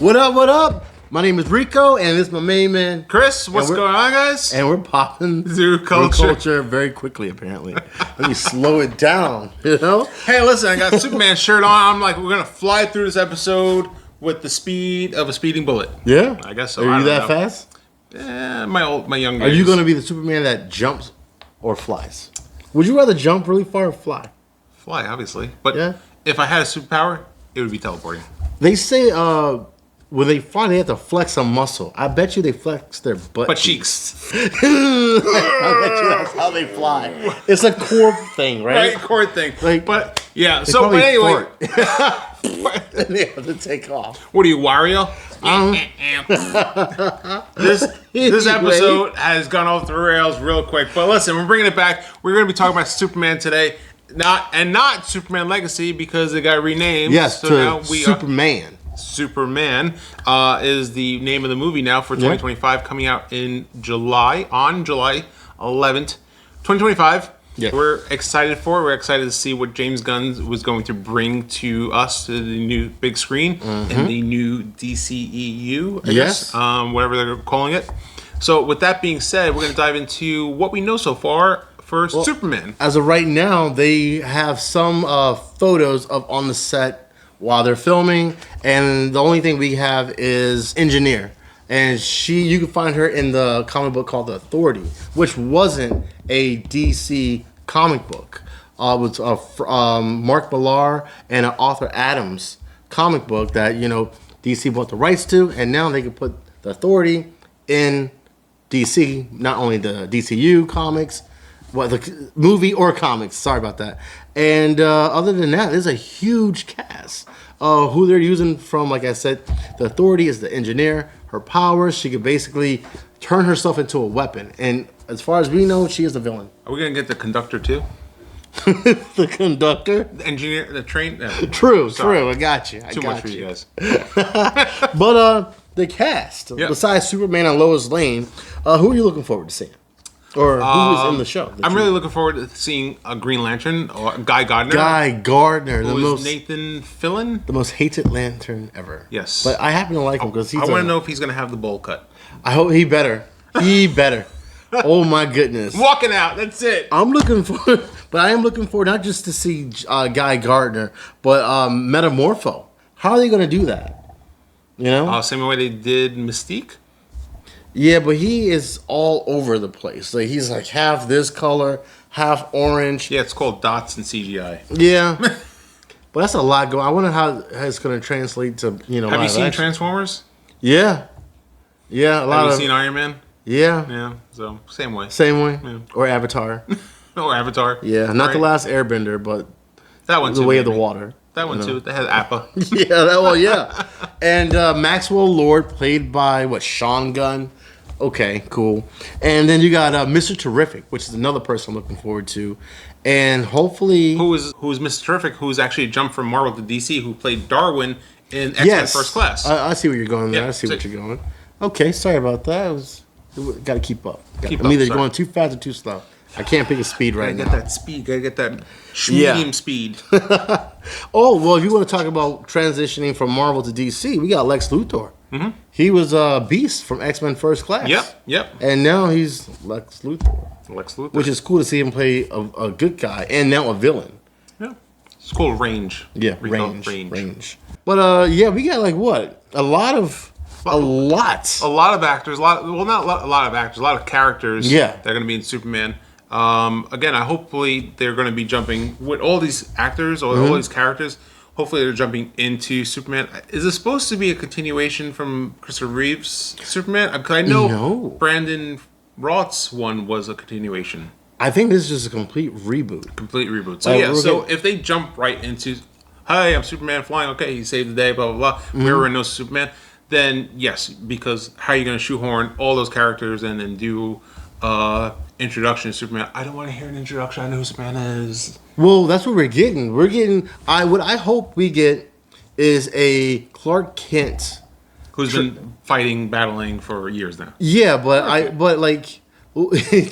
What up, what up? My name is Rico, and this is my main man, Chris. What's going on, guys? And we're popping through culture very quickly, apparently. Let me slow it down, you know? Hey, listen, I got a Superman shirt on. I'm like, we're going to fly through this episode with the speed of a speeding bullet. Yeah? I guess so. Are you that fast? Yeah, my young days. Are you going to be the Superman that jumps or flies? Would you rather jump really far or fly? Fly, obviously. But Yeah. if I had a superpower, it would be teleporting. They say when they fly, they have to flex a muscle. I bet you they flex their butt cheeks. I bet you that's how they fly. It's a core thing, right? Right, cord thing. Like, but, yeah. They So, but probably anyway. fart. And they have to take off. What are you, Wario? This episode has gone off the rails real quick. But listen, we're bringing it back. We're going to be talking about Superman today. Not Superman Legacy because it got renamed. Yes, so to now Superman. Superman is the name of the movie now for 2025, coming out in July 11th, 2025. Yeah. We're excited for it. We're excited to see what James Gunn was going to bring to us to the new big screen in the new DCEU, I guess, whatever they're calling it. So with that being said, we're going to dive into what we know so far for Superman. As of right now, they have some photos of on the set while they're filming, and the only thing we have is Engineer. And you can find her in the comic book called The Authority, which wasn't a DC comic book. It was Mark Millar and Arthur Adams comic book that, DC bought the rights to, and now they can put The Authority in DC, not only the DCU comics, the movie or comics. Sorry about that. And other than that, there's a huge cast. Who they're using from, like I said, The Authority is the Engineer. Her powers, she could basically turn herself into a weapon. And as far as we know, she is the villain. Are we going to get the conductor too? The conductor? The engineer, the train? No. True. I got you. Too much for you guys. But the cast, besides Superman and Lois Lane, who are you looking forward to seeing? Or who is in the show? I'm really looking forward to seeing a Green Lantern or Guy Gardner. Nathan Fillion, the most hated Lantern ever. Yes, but I happen to like him because I want to know if he's going to have the bowl cut. I hope he better. He better. Oh my goodness! Walking out. That's it. I am looking for not just to see Guy Gardner, but Metamorpho. How are they going to do that? Same way they did Mystique. Yeah, but he is all over the place. Like he's like half this color, half orange. Yeah, it's called dots and CGI. Yeah, but that's a lot going. I wonder how it's going to translate to Have you seen action. Transformers? Yeah. Have you seen Iron Man? Yeah. Yeah. So same way. Yeah. Or Avatar. Or Avatar. Yeah, not the last Airbender, but that one too. The Way of the Water. That one too. They had Appa. Yeah. And Maxwell Lord, played by Sean Gunn. Okay, cool. And then you got Mr. Terrific, which is another person I'm looking forward to. And hopefully... Who is Mr. Terrific, who's actually jumped from Marvel to DC, who played Darwin in X-Men First Class. I see where you're going there. I see what you're going. Okay, sorry about that. Got to keep up. I'm either going too fast or too slow. I can't pick a speed right now. Gotta get that speed. Gotta get that medium speed. Oh, well, if you want to talk about transitioning from Marvel to DC, we got Lex Luthor. Mm-hmm. He was Beast from X-Men First Class. Yep. And now he's Lex Luthor. Which is cool to see him play a good guy and now a villain. Yeah. It's called Range. Yeah, Range. But we got a lot of actors. Not a lot of actors. A lot of characters. Yeah. That are going to be in Superman. Again, hopefully they're going to be jumping with all these actors or all these characters. Hopefully they're jumping into Superman. Is it supposed to be a continuation from Christopher Reeve's Superman? Because I know Brandon Routh's one was a continuation. I think this is just a complete reboot. So if they jump right into, hey, I'm Superman flying. Okay, he saved the day. Blah blah blah. Everyone knows Superman. Then yes, because how are you going to shoehorn all those characters and then do introduction to Superman? I don't want to hear an introduction. I know who Superman is. Well, that's what we're getting. What I hope we get is a Clark Kent who's been battling for years now. Yeah,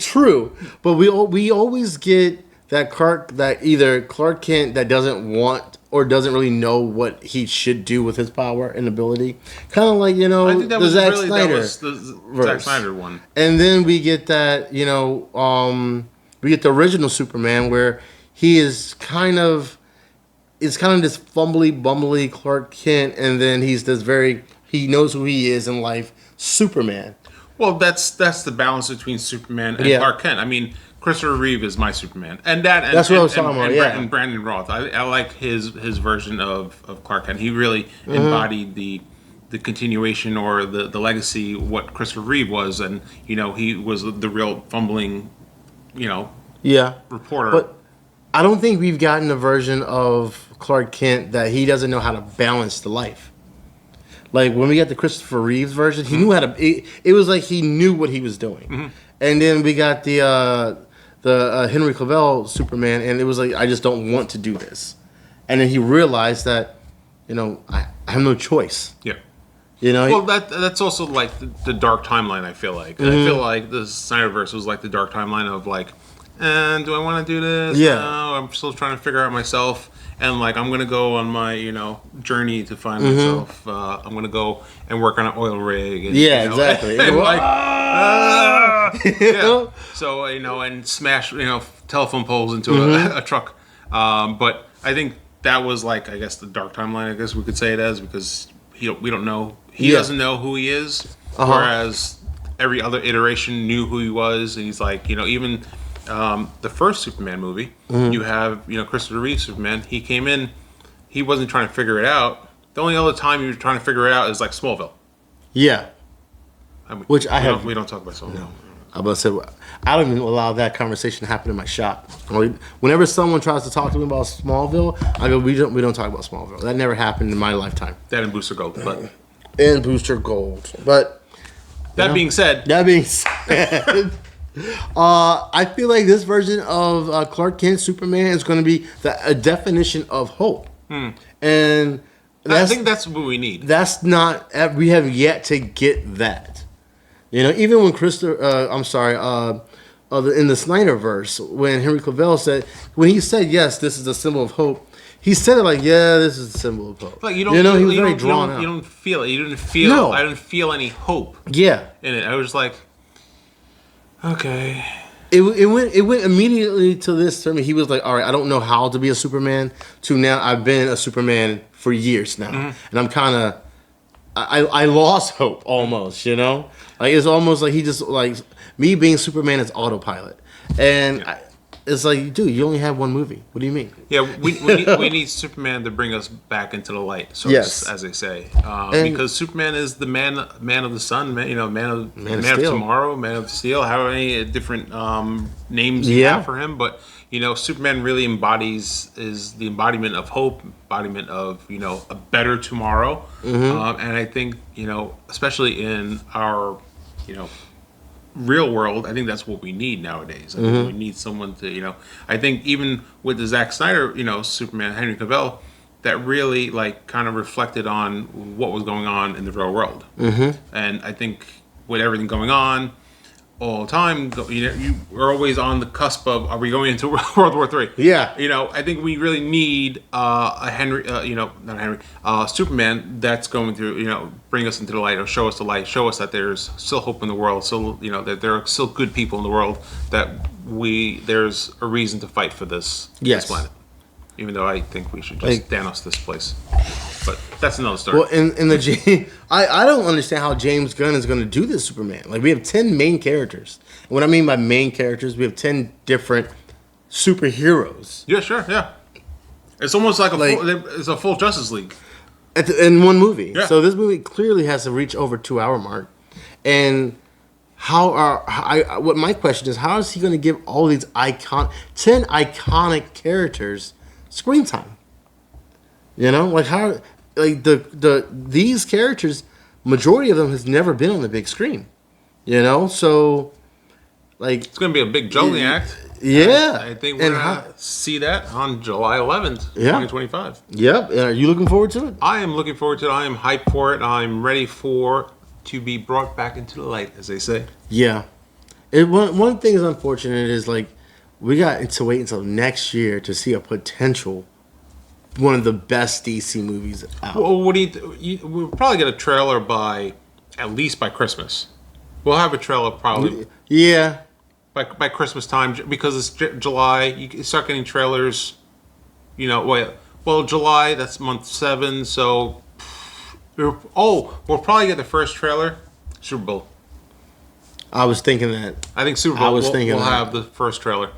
true. But we always get that either Clark Kent that doesn't want or doesn't really know what he should do with his power and ability. Kind of like, I think that the was Zack really Snyder that was the Zack verse. Snyder one. And then we get that, we get the original Superman where he is kind of this fumbly, bumbly Clark Kent, and then he's this he knows who he is in life, Superman. Well, that's the balance between Superman and Yeah. Clark Kent. I mean, Christopher Reeve is my Superman, and that's what I was talking about, yeah. And Brandon Roth, I like his version of Clark Kent. He really embodied the continuation or the legacy what Christopher Reeve was, and he was the real fumbling, Yeah. reporter. But I don't think we've gotten a version of Clark Kent that he doesn't know how to balance the life. Like when we got the Christopher Reeves version, he knew how to. It was like he knew what he was doing. And then we got the Henry Cavill Superman, and it was like, I just don't want to do this. And then he realized that, I have no choice. yeah. Well, that's also like the dark timeline. I feel like I feel like the Snyderverse was like the dark timeline of like, and do I want to do this? Yeah. No, I'm still trying to figure out myself, and like I'm gonna go on my journey to find myself. I'm gonna go and work on an oil rig. And, exactly. and like, Yeah. So and smash telephone poles into a truck. But I think that was like, I guess, the dark timeline. I guess we could say it as, because we don't know. He doesn't know who he is, whereas every other iteration knew who he was, and he's like, even the first Superman movie, you have Christopher Reeve Superman. He came in, he wasn't trying to figure it out. The only other time he was trying to figure it out is like Smallville. Yeah. I mean, Which we don't talk about Smallville. No. I was about to say, I don't even allow that conversation to happen in my shop. Whenever someone tries to talk to me about Smallville, I go, we don't talk about Smallville. That never happened in my lifetime. That and Booster Gold, but And Booster Gold. But that being said, I feel like this version of Clark Kent Superman is going to be a definition of hope. And I think that's what we need. That's not. We have yet to get that. Even when in the Snyderverse, when Henry Cavill when he said, yes, this is a symbol of hope, he said it like, yeah, this is a symbol of hope. Like he was very drawn out. You don't feel it. You didn't feel. No. I didn't feel any hope. Yeah. In it, I was like, okay. It went immediately to this. I mean, he was like, all right, I don't know how to be a Superman. To now, I've been a Superman for years now, and I'm kind of. I lost hope almost, Like it's almost like he just like me being Superman is autopilot, and it's like, dude, you only have one movie. What do you mean? Yeah, we need Superman to bring us back into the light. So as they say, because Superman is the man of the sun, man of tomorrow, man of steel. How many different names you have for him, but Superman really is the embodiment of hope, embodiment of a better tomorrow, and I think especially in our real world, I think that's what we need nowadays. I think we need someone to I think even with the Zack Snyder Superman, Henry Cavill, that really like kind of reflected on what was going on in the real world, and I think with everything going on all the time, you are always on the cusp of, are we going into World War III? Yeah. I think we really need a Henry, not Henry, Superman that's going to, bring us into the light, or show us the light, show us that there's still hope in the world, still, that there are still good people in the world, that there's a reason to fight for this planet. Even though I think we should just Thanos this place. But that's another story. Well, I don't understand how James Gunn is going to do this Superman. Like, we have 10 main characters. And what I mean by main characters, we have 10 different superheroes. Yeah, sure, yeah. It's almost like it's a full Justice League. In one movie. Yeah. So this movie clearly has to reach over 2-hour mark. And what my question is, how is he going to give all these 10 iconic characters screen time? Like how, like these characters, majority of them has never been on the big screen, so like it's gonna be a big juggling act. Yeah, I think we're gonna see that on July 11th, 2025. Yep. Are you looking forward to it? I am looking forward to it. I am hyped for it. I'm ready to be brought back into the light, as they say. Yeah. One thing is unfortunate is like we got to wait until next year to see a potential one of the best DC movies out. Well, what do we'll probably get a trailer by at least by Christmas. We'll have a trailer probably Yeah. by Christmas time because it's July. You can start getting trailers. Well, July, that's month 7. So, we'll probably get the first trailer Super Bowl. I was thinking that. I think Super Bowl. We'll that. have the first trailer.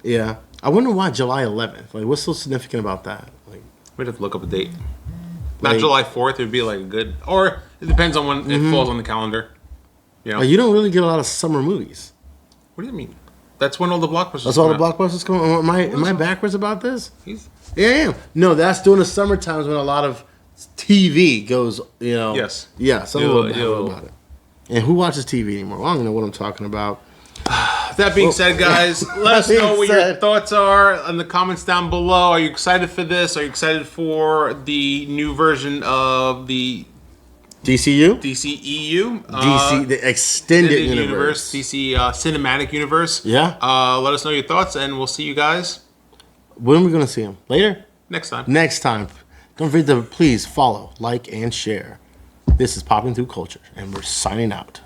Yeah. I wonder why July 11th. Like, what's so significant about that? Like, We'd have to look up a date. Not Like- July 4th. It would be like a good, or it depends on when it falls on the calendar. like, you don't really get a lot of summer movies. What do you mean? That's when all the blockbusters. That's all the come out. blockbusters come. Am I backwards about this? He's- Yeah, I am. No, that's during the summer times when a lot of TV goes. Yes. Yeah, some Yeah, little yeah. about it. And who watches TV anymore? Well, I don't even know what I'm talking about. That being said, guys, let us that know being what your said- thoughts are in the comments down below. Are you excited for this? Are you excited for the new version of the DCU, DCEU? DC, the extended Extended universe. DC Cinematic Universe. Yeah. Let us know your thoughts, and we'll see you guys When are we gonna see him? Later. next time. Next time. Don't forget to please follow, like, and share. This is Popping Through Culture, and we're signing out.